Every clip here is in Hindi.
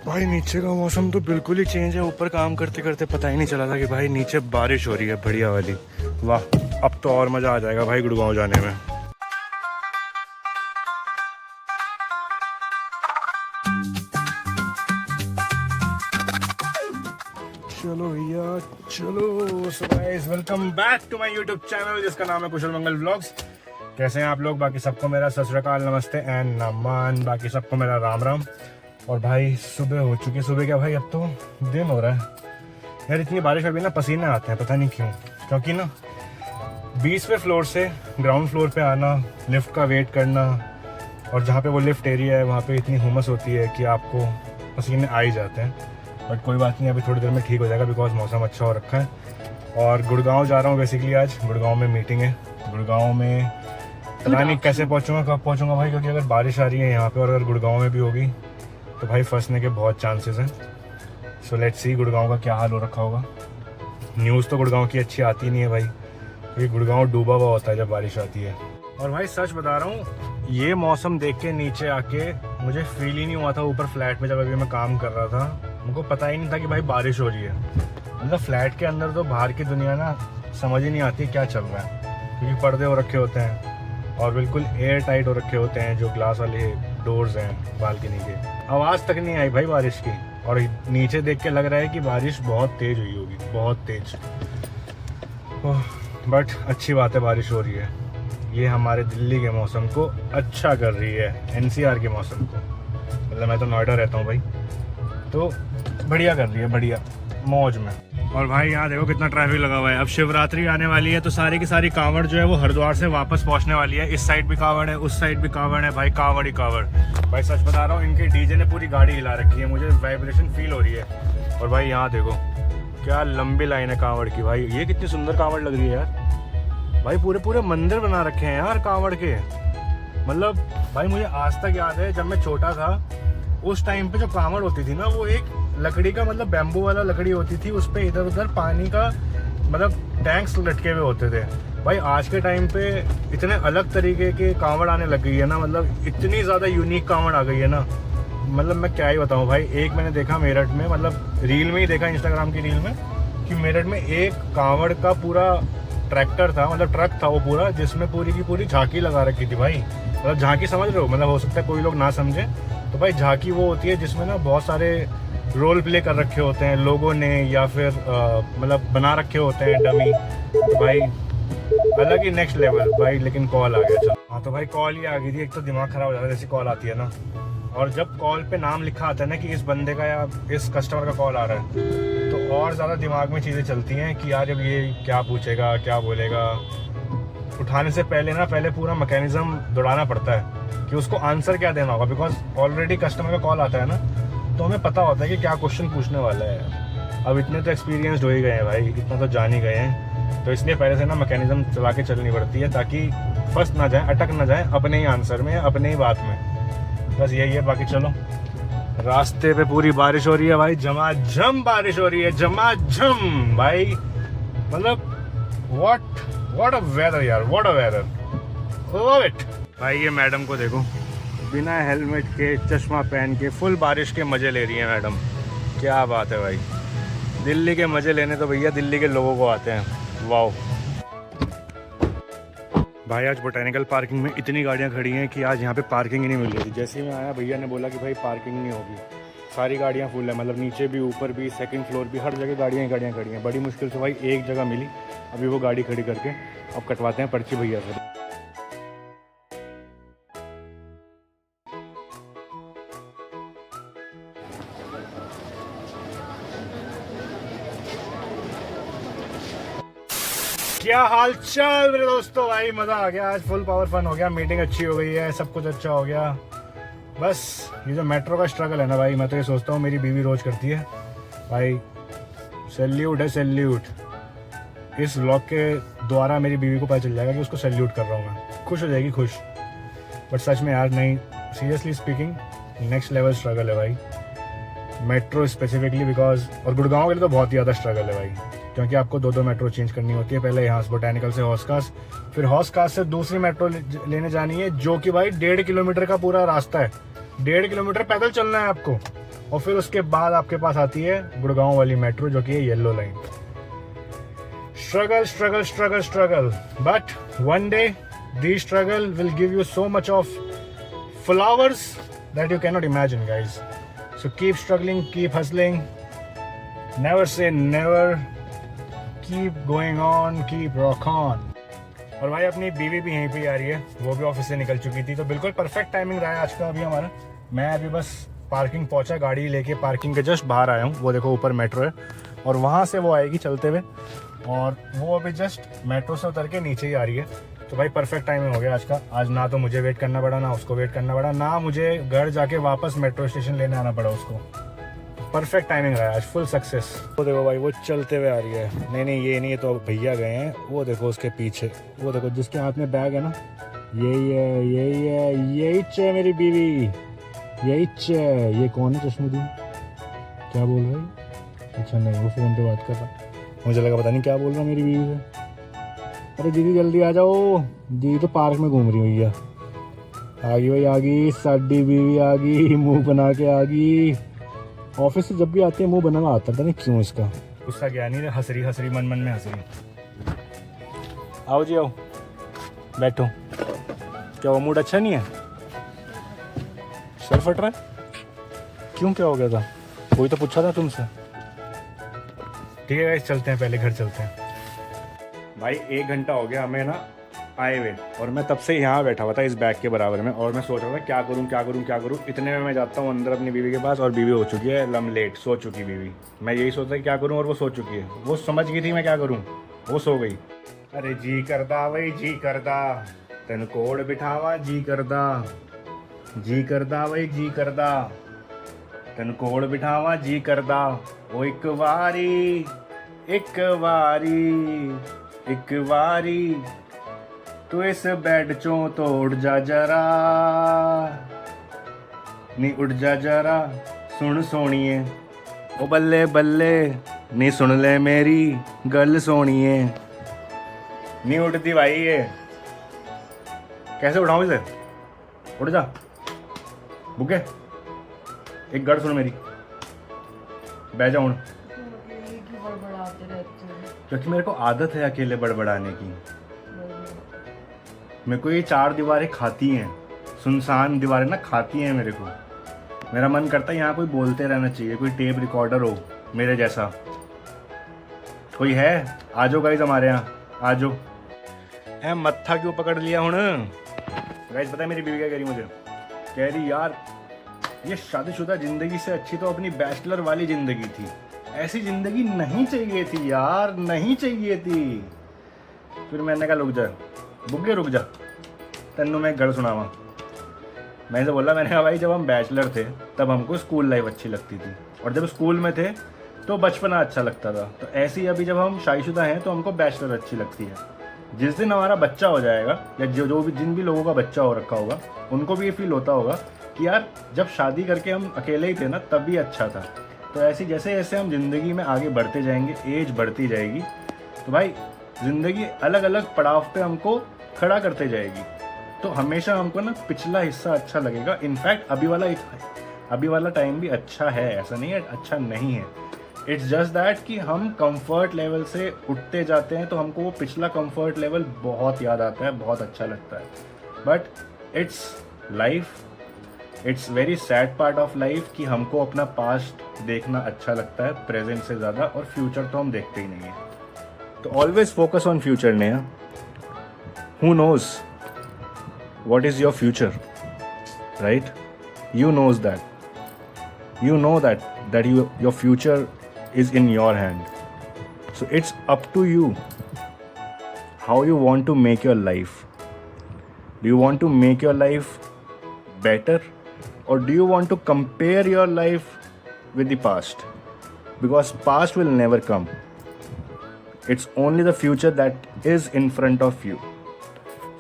भाई नीचे का मौसम तो बिल्कुल ही चेंज है। ऊपर काम करते करते पता ही नहीं चला था कि भाई नीचे बारिश हो रही है बढ़िया वाली। वाह, अब तो और मज़ा आ जाएगा भाई गुड़गांव जाने में। चलो भैया चलो। So guys, welcome back to my YouTube channel जिसका नाम है कुशल मंगल व्लॉग्स। कैसे हैं आप लोग? बाकी सबको मेरा सत श्री अकाल, नमस्ते एंड नमन। बाकी सबको मेरा राम राम। और भाई सुबह हो चुकी है। सुबह क्या भाई, अब तो दिन हो रहा है यार। इतनी बारिश अभी ना पसीने आते हैं, पता नहीं क्यों। क्योंकि ना 20वें फ्लोर से ग्राउंड फ्लोर पे आना, लिफ्ट का वेट करना, और जहाँ पे वो लिफ्ट एरिया है वहाँ पे इतनी हुमस होती है कि आपको पसीने आ ही जाते हैं। बट कोई बात नहीं, अभी थोड़ी देर में ठीक हो जाएगा बिकॉज मौसम अच्छा हो रखा है। और गुड़गांव जा रहा हूँ बेसिकली आज। गुड़गांव में मीटिंग है। गुड़गांव में पता नहीं कैसे पहुँचूँगा, कब पहुँचूँगा भाई, क्योंकि अगर बारिश आ रही है यहाँ पे और अगर गुड़गांव में भी होगी तो भाई फंसने के बहुत चांसेस हैं। सो लेट्स सी गुड़गांव का क्या हाल हो रखा होगा। न्यूज़ तो गुड़गांव की अच्छी आती नहीं है भाई, क्योंकि गुड़गांव डूबा हुआ होता है जब बारिश आती है। और भाई सच बता रहा हूँ, ये मौसम देख के नीचे आके मुझे फील ही नहीं हुआ था ऊपर फ्लैट में जब अभी मैं काम कर रहा था। मुझको पता ही नहीं था कि भाई बारिश हो रही है। मतलब फ्लैट के अंदर तो बाहर की दुनिया ना समझ ही नहीं आती क्या चल रहा है, क्योंकि पर्दे हो रखे होते हैं और बिल्कुल एयर टाइट हो रखे होते हैं जो ग्लास वाले डोर्स हैं बालकनी के। आवाज़ तक नहीं आई भाई बारिश की। और नीचे देख के लग रहा है कि बारिश बहुत तेज़ हुई होगी, बहुत तेज़। बट अच्छी बात है बारिश हो रही है। ये हमारे दिल्ली के मौसम को अच्छा कर रही है, एनसीआर के मौसम को। मतलब मैं तो नोएडा रहता हूँ भाई, तो बढ़िया कर रही है, बढ़िया मौज में। और भाई यहाँ देखो कितना ट्रैफिक लगा हुआ है। अब शिवरात्रि आने वाली है तो सारी की सारी कांवड़ जो है वो हरिद्वार से वापस पहुँचने वाली है। इस साइड भी कांवड़ है, उस साइड भी कांवड़ है भाई, कांवड़ ही कांवड़। भाई सच बता रहा हूँ, इनके डीजे ने पूरी गाड़ी हिला रखी है, मुझे वाइब्रेशन फील हो रही है। और भाई यहाँ देखो क्या लंबी लाइन है कांवड़ की। भाई ये कितनी सुंदर कांवड़ लग रही है यार। भाई पूरे पूरे मंदिर बना रखे हैं यार कांवड़ के। मतलब भाई मुझे आज तक याद है जब मैं छोटा था, उस टाइम पे जो कांवड़ होती थी ना वो एक लकड़ी का, मतलब बैम्बू वाला लकड़ी होती थी, उस पे इधर उधर पानी का मतलब टैंक्स लटके हुए होते थे। भाई आज के टाइम पे इतने अलग तरीके के कांवड़ आने लग गई है ना, मतलब इतनी ज़्यादा यूनिक कांवड़ आ गई है ना, मतलब मैं क्या ही बताऊँ भाई। एक मैंने देखा मेरठ में, मतलब रील में ही देखा, इंस्टाग्राम की रील में, कि मेरठ में एक कांवड़ का पूरा ट्रैक्टर था, मतलब ट्रक था वो पूरा, जिसमें पूरी की पूरी झांकी लगा रखी थी भाई। मतलब झांकी समझ रहे हो, मतलब हो सकता है कोई लोग ना समझे, तो भाई झांकी वो होती है जिसमें ना बहुत सारे रोल प्ले कर रखे होते हैं लोगों ने, या फिर मतलब बना रखे होते हैं डमी। तो भाई अलग ही नेक्स्ट लेवल भाई। लेकिन कॉल आ गया। चलो हाँ, तो भाई कॉल ही आ गई थी। एक तो दिमाग खराब हो जाता है जैसी कॉल आती है ना, और जब कॉल पे नाम लिखा आता है ना कि इस बंदे का या इस कस्टमर का कॉल आ रहा है, तो और ज़्यादा दिमाग में चीज़ें चलती हैं कि यार अब ये क्या पूछेगा, क्या बोलेगा। उठाने से पहले ना पहले पूरा मैकेनिज्म दौड़ाना पड़ता है कि उसको आंसर क्या देना होगा, बिकॉज ऑलरेडी कस्टमर का कॉल आता है ना, तो हमें पता होता है कि क्या क्वेश्चन पूछने वाला है। अब इतने तो एक्सपीरियंस्ड हो ही गए हैं भाई, इतना तो जान ही गए हैं, तो इसलिए पहले से ना मैकेनिज्म चला के चलनी पड़ती है ताकि फंस ना जाए, अटक ना जाए अपने ही आंसर में, अपने ही बात में। बस यही है। बाकी चलो, रास्ते पे पूरी बारिश हो रही है भाई, झमाझम बारिश हो रही है, झमाझम भाई। मतलब व्हाट अ वेदर यार, what a weather, love it. भाई ये मैडम को देखो, बिना हेलमेट के, चश्मा पहन के फुल बारिश के मज़े ले रही है मैडम। क्या बात है भाई। दिल्ली के मज़े लेने तो भैया दिल्ली के लोगों को आते हैं। वाओ भाई, आज बोटैनिकल पार्किंग में इतनी गाड़ियां खड़ी हैं कि आज यहाँ पे पार्किंग ही नहीं मिल रही थी। जैसे ही मैं आया भैया ने बोला कि भाई पार्किंग नहीं होगी, सारी गाड़ियाँ फुल है। मतलब नीचे भी, ऊपर भी, सेकंड फ्लोर भी, हर जगह गाड़ियाँ ही गाड़ियाँ खड़ी हैं। बड़ी मुश्किल से भाई एक जगह मिली, अभी वो गाड़ी खड़ी करके अब कटवाते हैं पर्ची भैया से। क्या हाल चाल मेरे दोस्तों? भाई मज़ा आ गया आज, फुल पावर फन हो गया, मीटिंग अच्छी हो गई है, सब कुछ अच्छा हो गया। बस ये जो मेट्रो का स्ट्रगल है ना भाई, मैं तो ये सोचता हूँ, मेरी बीवी रोज़ करती है भाई, सैल्यूट है सैल्यूट। इस व्लॉग के द्वारा मेरी बीवी को पता चल जाएगा कि उसको सैल्यूट कर रहा हूँ मैं, खुश हो जाएगी, खुश। बट सच में यार नहीं, seriously speaking next level struggle है भाई, मेट्रो स्पेसिफिकली। बिकॉज और गुड़गांव के लिए तो बहुत ही ज़्यादा स्ट्रगल है भाई, क्योंकि आपको दो मेट्रो चेंज करनी होती है। पहले यहाँ से बोटैनिकल से हॉस्कास, फिर हौस खास से दूसरी मेट्रो लेने जानी है, जो कि भाई 1.5 किलोमीटर का पूरा रास्ता है, 1.5 किलोमीटर पैदल चलना है आपको। और फिर उसके बाद आपके पास आती है गुड़गांव वाली मेट्रो, जो कि है yellow line. Struggle struggle struggle struggle, but one day the struggle will give you so much of flowers that you cannot imagine, guys. So keep struggling, keep hustling, never say never, keep going on, keep rock on. और भाई अपनी बीवी भी यहीं पे आ रही है, वो भी ऑफिस से निकल चुकी थी, तो बिल्कुल परफेक्ट टाइमिंग रहा है आज का अभी हमारा। मैं अभी बस पार्किंग पहुंचा, गाड़ी लेके पार्किंग के जस्ट बाहर आया हूँ। वो देखो ऊपर मेट्रो है और वहाँ से वो आएगी चलते हुए, और वो अभी जस्ट मेट्रो से उतर के नीचे ही आ रही है। तो भाई परफेक्ट टाइमिंग हो गया आज का। आज ना तो मुझे वेट करना पड़ा, ना उसको वेट करना पड़ा, ना मुझे घर जाके वापस मेट्रो स्टेशन लेने आना पड़ा उसको। परफेक्ट टाइमिंग रहा है आज, फुल सक्सेस। वो देखो भाई वो चलते हुए आ रही है। नहीं नहीं ये नहीं, तो भैया गए हैं। वो देखो उसके पीछे, वो देखो जिसके हाथ में बैग है ना, यही है यही है यही है मेरी बीवी, यही है। ये कौन है चश्मे दी, क्या बोल रहा है? अच्छा नहीं, वो फ़ोन पे बात कर रहा, मुझे लगा पता नहीं क्या बोल रहा मेरी बीवी से। अरे दीदी जल्दी आ जाओ, दीदी तो पार्क में घूम रही हुई है। आ गई भाई, आ गई साडी बीवी, आ गई, मुंह बना के आ गई। ऑफिस से जब भी आती है मुंह बना आता था, नहीं क्यों इसका। गुस्सा क्या नहीं, हंस रही मन मन में हंस रही। आओ जी आओ, बैठो। क्या वो मूड अच्छा नहीं है, सर फट रहा है क्यों, क्या हो गया था? वही तो पूछा था तुमसे। ठीक है गाइस, चलते हैं, पहले घर चलते हैं। भाई 1 घंटा हो गया हमें ना आए हुए, और मैं तब से यहाँ बैठा हुआ था इस बैग के बराबर में, और मैं सोच रहा था क्या करूँ क्या करूँ क्या करूँ। इतने में मैं जाता हूँ अंदर अपनी बीवी के पास, और बीवी हो चुकी है लम लेट, सो चुकी बीवी। मैं यही सोचता कि क्या करूँ, और वो सो चुकी है। वो समझ गई थी मैं क्या करूँ, वो सो गई। अरे जी करदा भाई जी करदा, तेन कोड़ बिठावा जी करदा, जी करदा भाई जी करदा, तेन कोड़ बिठावा जी करदा। वो एक वारी एक वारी तू इस बेड चों तो उड़ जा जरा, नी उड़ जा जरा सुन सोनिए, ओ बल्ले बल्ले नी सुन ले मेरी गल सोनिए। नी उड़ती भाई ये, कैसे उठाऊं इसे? उड़ जा बुके, एक गड़ सुन मेरी, बह जा। क्योंकि मेरे को आदत है अकेले बड़बड़ाने की। मेरे को ये 4 दीवारें खाती हैं, सुनसान दीवारें ना खाती हैं मेरे को। मेरा मन करता है यहाँ कोई बोलते रहना चाहिए, कोई टेप रिकॉर्डर हो मेरे जैसा। कोई है? आ जाओ गाइस हमारे यहाँ, आ जाओ। है मत्था क्यों पकड़ लिया हूँ गाइस? पता है मेरी बीवी क्या कह रही मुझे? कह रही यार ये शादीशुदा जिंदगी से अच्छी तो अपनी बैचलर वाली जिंदगी थी, ऐसी जिंदगी नहीं चाहिए थी यार, नहीं चाहिए थी। फिर मैंने कहा रुक जा बुग्गे, रुक जा, तेनू मैं गढ़ सुनावा। मैंने से बोला, मैंने कहा भाई जब हम बैचलर थे तब हमको स्कूल लाइफ अच्छी लगती थी, और जब स्कूल में थे तो बचपना अच्छा लगता था। तो ऐसे ही अभी जब हम शादीशुदा हैं तो हमको बैचलर अच्छी लगती है। जिस दिन हमारा बच्चा हो जाएगा, या जो भी जिन भी लोगों का बच्चा हो रखा होगा, उनको भी ये फील होता होगा कि यार जब शादी करके हम अकेले ही थे ना तब भी अच्छा था। तो ऐसी जैसे जैसे हम ज़िंदगी में आगे बढ़ते जाएंगे, एज बढ़ती जाएगी, तो भाई ज़िंदगी अलग अलग पड़ाव पे हमको खड़ा करते जाएगी। तो हमेशा हमको ना पिछला हिस्सा अच्छा लगेगा। इनफैक्ट अभी वाला टाइम भी अच्छा है, ऐसा नहीं है अच्छा नहीं है। इट्स जस्ट दैट कि हम कंफर्ट लेवल से उठते जाते हैं तो हमको वो पिछला कंफर्ट लेवल बहुत याद आता है, बहुत अच्छा लगता है। But it's life, it's very sad part of life कि हमको अपना पास्ट देखना अच्छा लगता है प्रेजेंट से ज़्यादा, और फ्यूचर तो हम देखते ही नहीं है। तो ऑलवेज फोकस ऑन फ्यूचर ने। Who knows what is your future, right? You knows that, you know that your future is in your hand. So it's up to you how you want to make your life. Do you want to make your life better, or do you want to compare your life with the past? Because past will never come. It's only the future that is in front of you.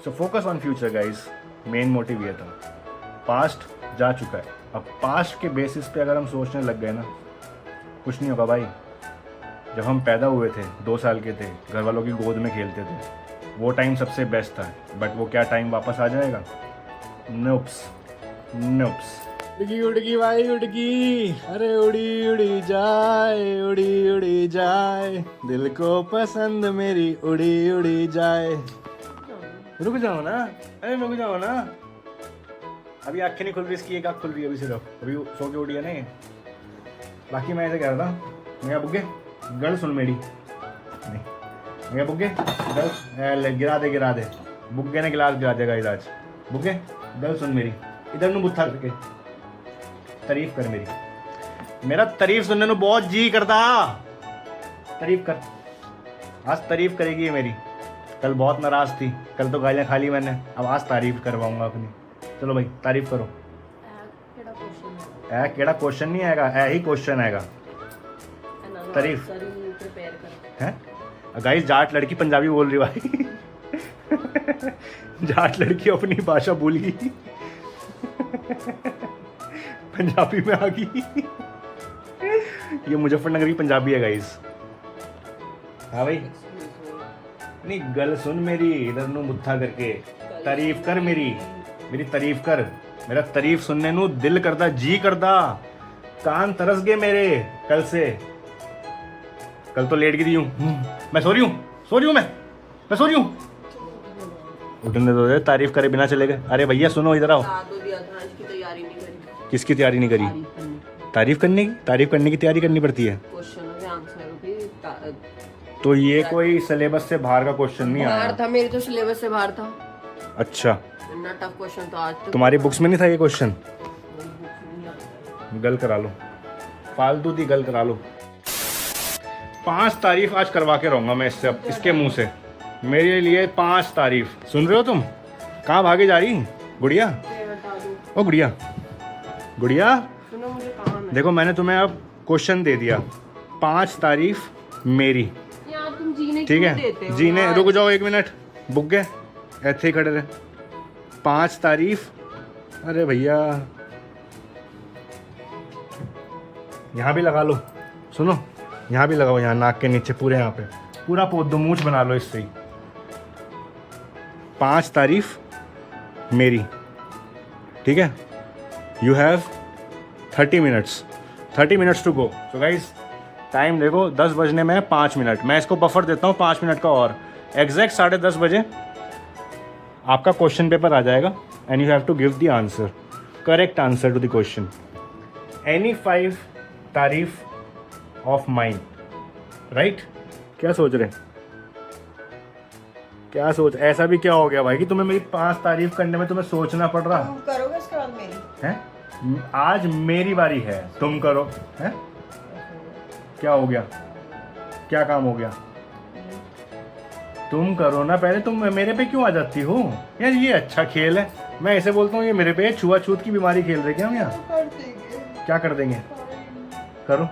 So focus on future guys. Main motive ये था। पास्ट जा चुका है, अब पास्ट के बेसिस पे अगर हम सोचने लग गए ना, कुछ नहीं होगा भाई। जब हम पैदा हुए थे 2 साल के थे, घर वालों की गोद में खेलते थे, वो टाइम सबसे बेस्ट था, बट वो क्या टाइम वापस आ जाएगा? Nopes nopes. उड़गी उड़गी भाई उड़गी, अरे उड़ी उड़ी जाए, उड़ी उड़ी जाए, दिल को पसंद मेरी उड़ी उड़ी जाए। रुक जाओ ना, अरे रुक जाओ ना, अभी आंखें नहीं खुल रही इसकी, एक आँख खुल रही है अभी सिर्फ, अभी सो के उड़ी है नहीं। बाकी मैं ऐसे कह रहा था, मैं बुग्गे गल सुन मेरी, नहीं मैं बुग्गे गल गिरा दे, बुग्गे ने गिलास गिरा देगा इधर आज। बुग्गे गल सुन मेरी, इधर नू बुत्था करके तारीफ कर मेरी, मेरा तारीफ सुनने नू बहुत जी करता, तारीफ कर, आज तारीफ करेगी ये मेरी। कल बहुत नाराज थी, कल तो गालियाँ खा ली मैंने, अब आज तारीफ करवाऊंगा अपनी। चलो भाई तारीफ करो। ए केड़ा क्वेश्चन नहीं आएगा, ए ही क्वेश्चन आएगा। तारीफ है गाइस, जाट लड़की पंजाबी बोल रही भाई जाट लड़की अपनी भाषा भूल गई पंजाबी में आ गई ये मुजफ्फरनगर की पंजाबी है गाइस। हाँ भाई, नहीं गल सुन मेरी, इधर नू मुत्था करके तारीफ कर मेरी, मेरी तारीफ कर, मेरा तारीफ सुनने नू दिल करदा, जी करदा, कान तरस गए मेरे कल से। कल तो लेट गई हूँ, मैं सो रही हूँ मैं सो रही हूँ। उठने दो, तारीफ करे बिना चले गए। अरे भैया सुनो इधर आओ। किसकी तैयारी नहीं करी? तारीफ करने की? तारीफ करने की तैयारी करनी पड़ती है। तो ये कोई सिलेबस से बाहर का क्वेश्चन नहीं आया था, मेरे तो सिलेबस से बाहर था। अच्छा, इतना टफ क्वेश्चन तो आज तक तुम्हारी बुक्स में नहीं था ये क्वेश्चन? गल करा लो, फालतू दी गल करा लो। 5 तारीफ आज करवा के रहूंगा मैं इससे, अब इसके मुंह से मेरे लिए 5 तारीफ। सुन रहे हो तुम? कहाँ भागे जा रही गुड़िया? ओ गुड़िया, गुड़िया सुनो, मुझे काम है। देखो मैंने तुम्हें अब क्वेश्चन दे दिया, 5 तारीफ मेरी, ठीक है? जीने, रुक जाओ 1 मिनट, बुग्गे ऐसे ही खड़े रहे। 5 तारीफ, अरे भैया यहाँ भी लगा लो, सुनो यहाँ भी लगाओ, यहाँ नाक के नीचे पूरे, यहाँ पे पूरा पोत दो, मूछ बना लो इससे ही। 5 तारीफ मेरी, ठीक है? You have 30 minutes to go. So guys time देखो, 10 बजने में 5 मिनट, मैं इसको बफर देता हूँ 5 मिनट का और। एग्जैक्ट 10:30 बजे आपका क्वेश्चन पेपर आ जाएगा and you have to give the answer, correct answer to the question. Any 5 तारीफ ऑफ माइंड, राइट? क्या सोच रहे? क्या सोच, ऐसा भी क्या हो गया भाई कि तुम्हें मेरी 5 तारीफ करने में तुम्हें सोचना पड़ रहा? तुम करोगे इसके बाद मेरी? हैं? आज मेरी बारी है, तुम करो। हैं? क्या हो गया? क्या काम हो गया? तुम करो ना पहले, तुम मेरे पे क्यों आ जाती हो यार? ये अच्छा खेल है, मैं ऐसे बोलता हूँ ये मेरे पे छुआछूत की बीमारी खेल रहे क्या हम यहाँ? क्या कर देंगे? करो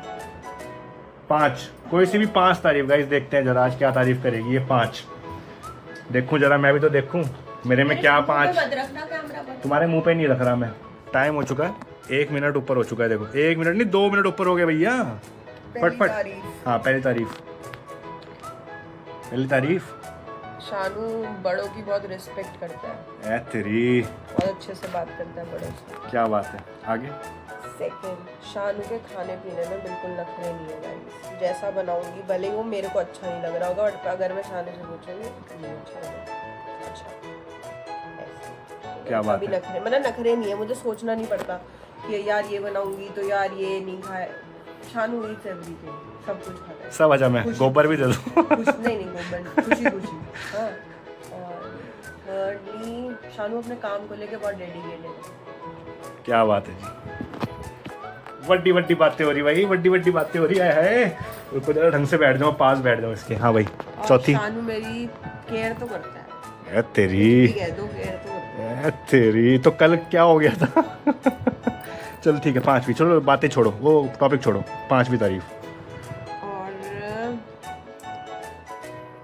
5, कोई सी भी 5 तारीफ। गाइस देखते हैं जरा आज क्या तारीफ करेगी ये 5। देखूं जरा, मैं भी तो देखूं मेरे में क्या 5। तुम्हारे मुंह पे नहीं रख रहा मैं। टाइम हो चुका है, 1 मिनट ऊपर हो चुका है। देखो 1 मिनट नहीं 2 मिनट ऊपर हो गए भैया। फटफट। हाँ पहली तारीफ। शानू बड़ों की बहुत रिस्पेक्ट करता है। तेरी बहुत अच्छे से बात करता है बड़ों से। क्या बात है, आगे? सेकंड, शानू के खाने पीने में बिल्कुल नखरे नहीं है गाइस। जैसा बनाऊंगी भले ही वो मेरे को अच्छा नहीं लग रहा होगा, बट अगर मैं शानू से पूछूंगी नहीं अच्छा लगेगा, अच्छा। क्या बात है? नखरे मतलब नखरे नहीं है, मुझे सोचना नहीं पड़ता कि यार ये बनाऊंगी तो यार ये नहीं खाए। शानू ईट्स एवरीथिंग, सब कुछ खाता है। सब अच्छा, मैं गोबर भी दे दूं? कुछ नहीं गोबर, खुशी। हाँ, और थर्डली शानू अपने काम को लेके बहुत डेडिकेटेड है। क्या बात है जी, बड्डी बातें हो रही भाई, बड्डी बातें हो रही है। रुको जरा ढंग से बैठ जाओ, पास बैठ जाओ इसके। हाँ भाई चौथी, शानू मेरी केयर तो करता है। तेरी केयर तो करता है। तेरी तो कल क्या हो गया था चलो ठीक है, 5वीं छोड़ो, बातें छोड़ो, वो टॉपिक छोड़ो, 5वीं तारीफ। और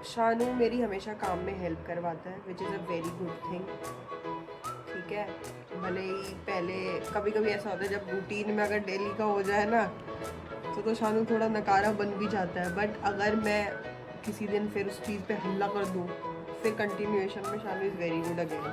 शानू मेरी हमेशा काम में हेल्प करवाता है, which is a very good thing, ठीक है? भले ही पहले कभी ऐसा होता है जब रूटीन में अगर डेली का हो जाए ना तो शानू थोड़ा नकारा बन भी जाता है, बट अगर मैं किसी दिन फिर उस चीज़ पे हल्ला कर दूँ फिर कंटिन्यूएशन में Shanu is very good again.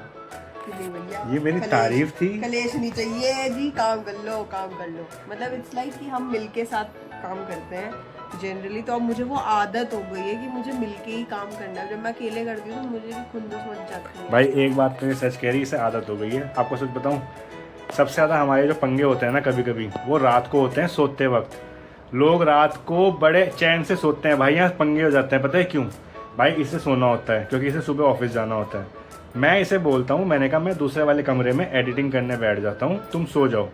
कि नहीं भैया, ये मेरी तारीफ थी। कलेश नहीं चाहिए जी, काम कर लो काम कर लो। मतलब इट्स लाइक कि हम मिलके साथ काम करते हैं जनरली। तो अब मुझे वो आदत हो गई है कि मुझे मिलके ही काम करना है। जब मैं अकेले करती हूँ तो मुझे भी खुंदस मच जाती है। भाई एक बात तो ये सच कह रही, इसे आदत हो गई है। आपको सच बताऊं, सबसे ज़्यादा हमारे जो पंगे होते हैं ना कभी कभी, वो रात को होते हैं सोते वक्त। लोग रात को बड़े चैन से सोते हैं, भाई यहाँ पंगे हो जाते हैं। पता है क्यों? भाई इसे सोना होता है क्योंकि इसे सुबह ऑफिस जाना होता है। मैं इसे बोलता हूँ, मैंने कहा मैं दूसरे वाले कमरे में एडिटिंग करने बैठ जाता हूँ, तुम सो जाओ।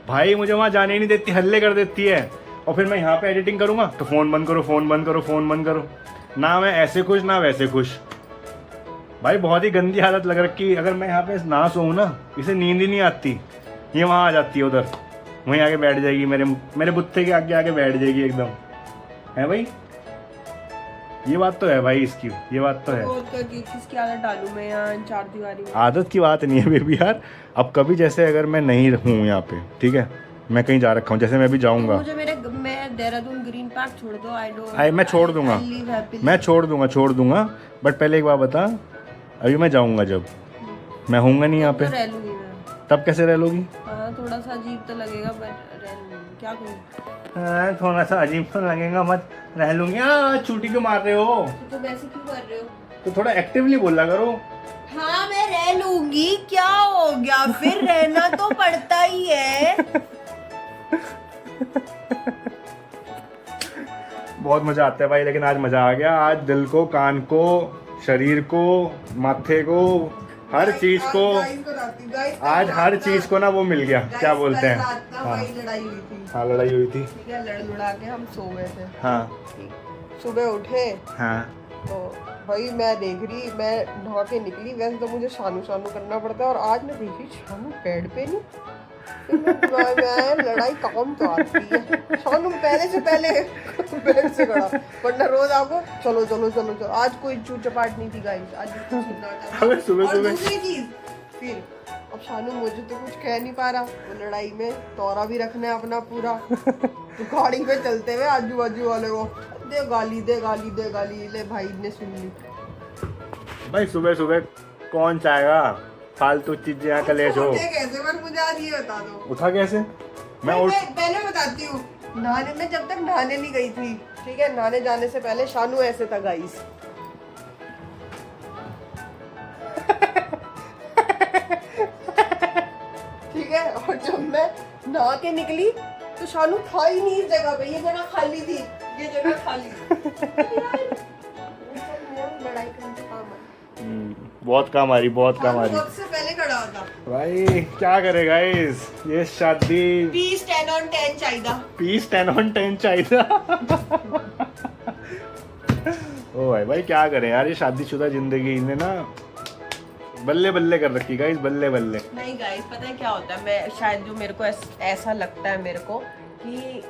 भाई मुझे वहाँ जाने ही नहीं देती, हल्ले कर देती है। और फिर मैं यहाँ पे एडिटिंग करूँगा तो फ़ोन बंद करो, फ़ोन बंद करो, फ़ोन बंद करो। ना मैं ऐसे खुश ना वैसे खुश। भाई बहुत ही गंदी हालत लग रखी। अगर मैं यहाँ पे ना सोऊं ना, इसे नींद ही नहीं आती। ये वहाँ आ जाती है, उधर वहीं आके बैठ जाएगी, मेरे बुत्थे के आगे आके बैठ जाएगी एकदम। है भाई, ये बात तो है भाई इसकी, ये बात तो है। तो किसकी आदत डालूं मैं यहाँ चार दीवारी में? आदत की बात नहीं है बेबी यार। अब कभी जैसे अगर मैं नहीं हूँ यहाँ पे, ठीक है, मैं कहीं जा रखा हूँ, जैसे मैं भी जाऊँगा, मुझे मैं देहरादून ग्रीन पार्क छोड़ दो। मैं छोड़ दूंगा, छोड़ दूंगा। बट पहले एक बात बता, अभी मैं जाऊँगा जब, मैं हूँगा नहीं यहाँ पे, रह लूंगी मैं। तब कैसे रह लोगी? हाँ थोड़ा सा अजीब तो लगेगा बट रह लूंगी, क्या करूँ। हाँ, थोड़ा सा अजीब तो लगेगा, मत रह लूंगी। हाँ, छुट्टी क्यों मार रहे हो? तो वैसे क्यों कर रहे हो? तो थोड़ा एक्टिवली बोला करो। हाँ मैं रह लूंगी, क्या हो गया? फिर रहना तो पड़ता ही है। बहुत मजा आता है भाई, लेकिन आज मजा आ गया। आज दिल को, कान को, शरीर को, माथे को, हर चीज को, आज हर चीज को ना वो मिल गया, क्या बोलते हैं। हाँ लड़ाई हुई थी। हाँ, लड़ाई हुई थी। ठीक है, लड़ के हम सो गए थे। हाँ सुबह उठे हाँ तो भाई मैं देख रही, मैं नहा के निकली। वैसे तो मुझे शानू करना पड़ता है, और आज मैं देखी शानू बेड पे नहीं। मैं लड़ाई काम तो आती है। शानू पहले से पहले बेड से खड़ा, वरना रोज आपको चलो चलो चलो चलो। आज कोई चूट चपाट नहीं थी गाइस, आज अबे सुबह और सुबह दूसरी चीज फिर, अब शानू मुझे तो कुछ कह नहीं पा रहा। वो लड़ाई में तौरा भी रखना है अपना पूरा। तो गाड़ी पे चलते हुए आजू बाजू वाले को दे गाली दे गाली दे गाली। ले भाई ने सुन ली। भाई सुबह सुबह कौन चाहेगा फालतू चीजें, यहाँ कलेश हो। कैसे? पर मुझे आज ये बता दो, उठा कैसे? मैं पहले बताती हूँ। नहाने में जब तक नहाने नहीं गई थी, ठीक है, नहाने जाने से पहले शानू ऐसे था गाइस। ठीक है, और जब मैं नहा के निकली तो शानू था ही नहीं इस जगह पे। ये जगह खाली थी, ये जगह खाली। लड़ाई करने का काम है। बहुत काम आ रही, बहुत काम आ रही। वक्त से पहले खड़ा होता। भाई क्या करे गाइस, ये शादी पीस 10 on 10 चाहिए। पीस 10 on 10 चाहिए। ओ भाई क्या करें यार, ये शादीशुदा जिंदगी ने ना बल्ले बल्ले कर रखी गाइस, बल्ले बल्ले। नहीं गाइस, पता है क्या होता है, मैं शायद जो मेरे को ऐसा लगता है मेरे को कि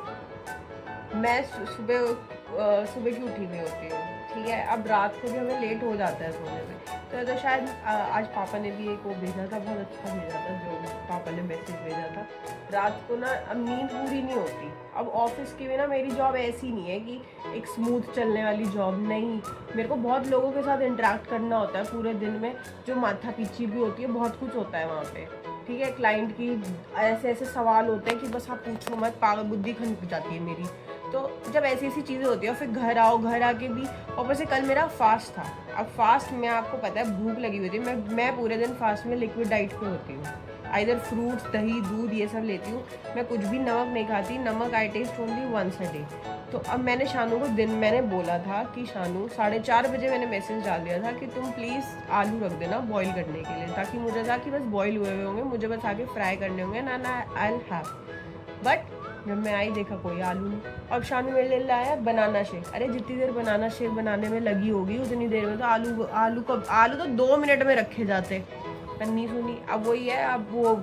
मैं सुबह की उठी हुई होती हूँ, ठीक है। अब रात को भी हमें लेट हो जाता है सोने में, तो शायद आज पापा ने भी एक वो भेजा था, बहुत अच्छा भेजा था जो पापा ने मैसेज भेजा था। रात को ना अब नींद पूरी नहीं होती। अब ऑफिस की भी ना मेरी जॉब ऐसी नहीं है कि एक स्मूथ चलने वाली जॉब नहीं। मेरे को बहुत लोगों के साथ इंटरेक्ट करना होता है पूरे दिन में, जो माथा पीछी भी होती है, बहुत कुछ होता है वहाँ पे, ठीक है। क्लाइंट की ऐसे ऐसे सवाल होते हैं कि बस आप पूछो मत, पागल बुद्धि खन जाती है मेरी। तो जब ऐसी ऐसी चीज़ें होती है, फिर घर आओ, घर आके भी ऊपर से कल मेरा फास्ट था। अब फास्ट में आपको पता है भूख लगी हुई थी, मैं पूरे दिन फास्ट में लिक्विड डाइट पे होती हूँ। आइदर फ्रूट्स, दही, दूध ये सब लेती हूँ। मैं कुछ भी नमक नहीं खाती, नमक I taste only once a day. तो अब मैंने शानू को मैंने बोला था कि शानू 4:30 बजे मैंने मैसेज डाल दिया था कि तुम प्लीज़ आलू रख देना बॉईल करने के लिए, ताकि मुझे था कि बस बॉईल हुए होंगे, मुझे बस आके फ्राई करने होंगे ना आई विल हैव। बट जब मैं आई देखा कोई आलू नहीं। अब शानू मेरे लिए लाया बनाना शेक। अरे जितनी देर बनाना शेक बनाने में लगी होगी उतनी देर में तो आलू तो 2 मिनट में रखे जाते। नहीं सुनी। अब वही है, अब वो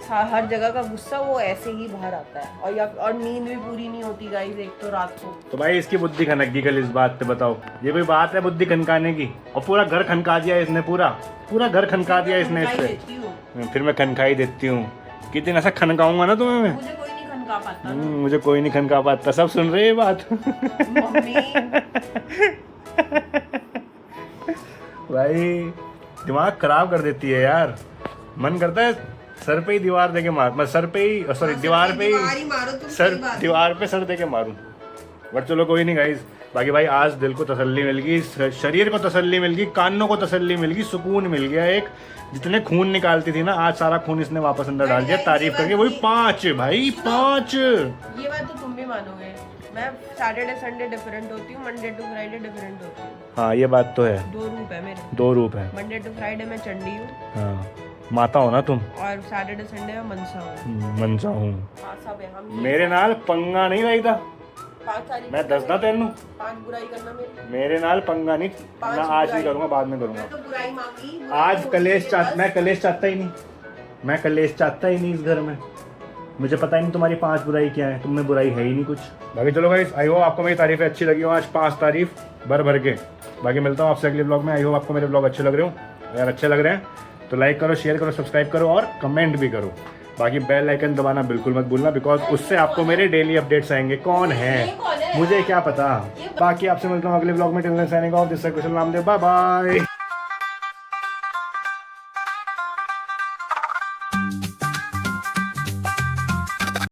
हर जगह का गुस्सा वो ऐसे ही बाहर आता है। और नींद भी पूरी नहीं होती गाइस, एक तो रात को। तो भाई इसकी बुद्धि खनक गई कल इस बात पे, बताओ ये कोई बात है बुद्धि खनकाने की? और पूरा घर खनका दिया इसने, पूरा घर खनका दिया इसने इससे। फिर मैं खनकाई देती हूँ, कितने ऐसा खनकाऊंगा ना तुम्हें मैं। मुझे कोई नहीं खनका पाता। मुझे कोई नहीं खनका पाता। सब सुन रहे ये बात? भाई दिमाग खराब कर देती है यार। मन करता है सर पे ही दीवार दे के मार, मैं सर पे ही सॉरी दीवार पे ही मारो तुम, सर सही बात है। दीवार पे सर दे के मारूं। बट चलो कोई नहीं गाइस, बाकी भाई आज दिल को तसल्ली मिल गई, शरीर को तसल्ली मिल गई, कानों को तसल्ली मिल गई, सुकून मिल गया एक। जितने खून निकालती थी ना, आज सारा खून इसने वापस अंदर डाल दिया तारीफ करके। वही 5 भाई 5। ये बात तो तुम भी मानोगे, मैं सैटरडे संडे डिफरेंट होती हूँ, मंडे टू फ्राइडे डिफरेंट होती हूँ। हाँ ये बात तो है, 2 रूप है मेरे। 2 रूप है। मंडे टू फ्राइडे मैं चंडी हूँ हाँ माता हो ना तुम, और सैटरडे संडे मैं मनसा हूँ। मनसा हूँ। हाँ सब है हम। मेरे नाल पंगा नहीं लगता, 5 तारीख मैं दसदा तेनू, 5 बुराई करना मेरी। मेरे नाल पंगा नहीं। पांच मैं आज बुराई। नहीं करूंगा, बाद में करूंगा। मैं तो बुराई मांगी, आज कलेश मैं कलेश चाहता ही नहीं, मैं कलेश चाहता ही नहीं इस घर में। मुझे पता ही नहीं तुम्हारी 5 बुराई क्या है, तुम में बुराई है ही नहीं कुछ। बाकी चलो गाइस, आई होप आपको मेरी तारीफें अच्छी लगी हो, आज 5 तारीफ भर भर के। बाकी मिलता हूँ आपसे अगले ब्लॉग में। आई होप आपको मेरे ब्लॉग अच्छे लग रहे हो, अगर अच्छे लग रहे हैं तो लाइक करो, शेयर करो, सब्सक्राइब करो और कमेंट भी करो। बाकी बेल आइकन दबाना बिल्कुल मत भूलना, बिकॉज उससे आपको मेरे डेली अपडेट्स आएंगे। कौन है मुझे क्या पता। बाकी आपसे मिलता हूँ अगले ब्लॉग में। Till then signing off, this is Kushal Namdev, bye bye.